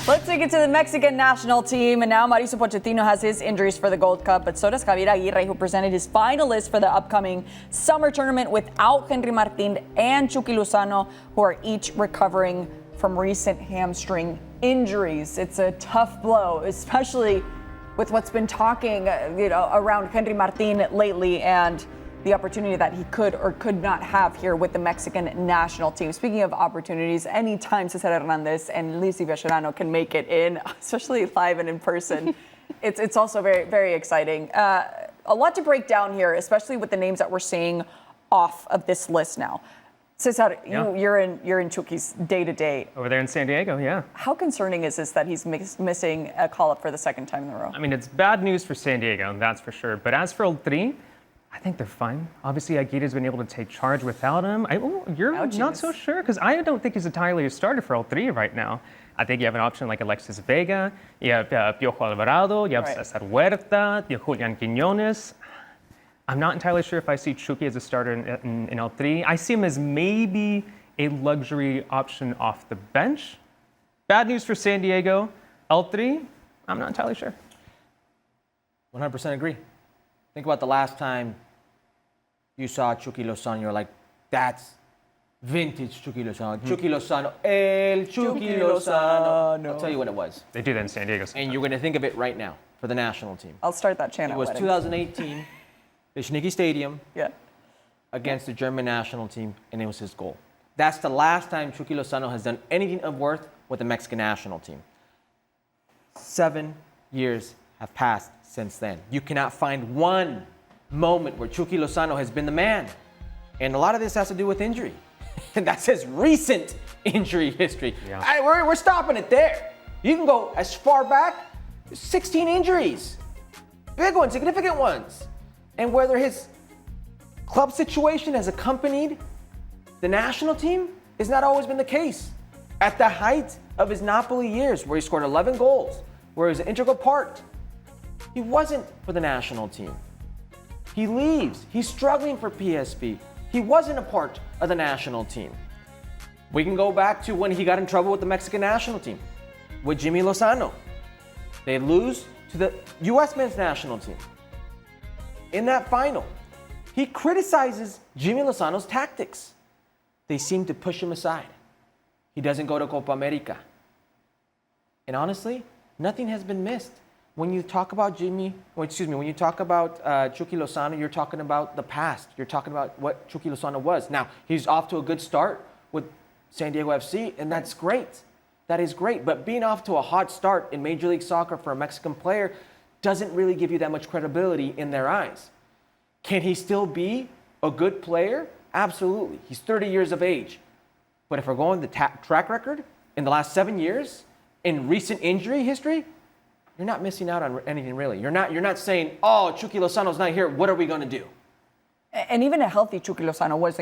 Let's take it to the Mexican national team. And now Mauricio Pochettino has his injuries for the Gold Cup, but so does Javier Aguirre, who presented his finalists for the upcoming summer tournament without Henry Martin and Chucky Lozano, who are each recovering from recent hamstring injuries. It's a tough blow, especially with what's been talking around Henry Martin lately and the opportunity that he could or could not have here with the Mexican national team. Speaking of opportunities, anytime Cesar Hernandez and Luis Villahermoso can make it in, especially live and in person, it's also very, very exciting. A lot to break down here, especially with the names that we're seeing off of this list now. Cesar, you're in Chucky's day-to-day. Over there in San Diego, yeah. How concerning is this that he's missing a call-up for the second time in a row? I mean, it's bad news for San Diego, that's for sure. But as for El Tri, I think they're fine. Obviously, Aguirre's been able to take charge without him. You're not so sure? Because I don't think he's entirely a starter for El Tri right now. I think you have an option like Alexis Vega, you have Piojo Alvarado, you have Cesar Huerta, you have Julian Quiñones. I'm not entirely sure if I see Chucky as a starter in El Tri. I see him as maybe a luxury option off the bench. Bad news for San Diego. El Tri, I'm not entirely sure. 100% agree. Think about the last time you saw Chucky Lozano. You're like, that's vintage Chucky Lozano. Mm-hmm. Chucky Lozano, El Chucky Lozano. I'll tell you what it was. They do that in San Diego sometimes. And you're going to think of it right now for the national team. I'll start that channel. It was 2018, the Schnicki Stadium against the German national team, and it was his goal. That's the last time Chucky Lozano has done anything of worth with the Mexican national team. 7 years have passed since then. You cannot find one moment where Chucky Lozano has been the man. And a lot of this has to do with injury. And that's his recent injury history. Yeah. We're stopping it there. You can go as far back, 16 injuries. Big ones, significant ones. And whether his club situation has accompanied the national team has not always been the case. At the height of his Napoli years, where he scored 11 goals, where he was an integral part, he wasn't for the national team. He leaves. He's struggling for PSV. He wasn't a part of the national team. We can go back to when he got in trouble with the Mexican national team, with Jimmy Lozano. They lose to the U.S. men's national team. In that final, he criticizes Jimmy Lozano's tactics. They seem to push him aside. He doesn't go to Copa America. And honestly, nothing has been missed. When you talk about when you talk about Chucky Lozano, you're talking about the past. You're talking about what Chucky Lozano was. Now, he's off to a good start with San Diego FC, and that's great. That is great. But being off to a hot start in Major League Soccer for a Mexican player doesn't really give you that much credibility in their eyes. Can he still be a good player? Absolutely. He's 30 years of age. But if we're going the track record in the last 7 years, in recent injury history, you're not missing out on anything really. You're not saying, oh, Chucky Lozano's not here. What are we going to do? And even a healthy Chucky Lozano was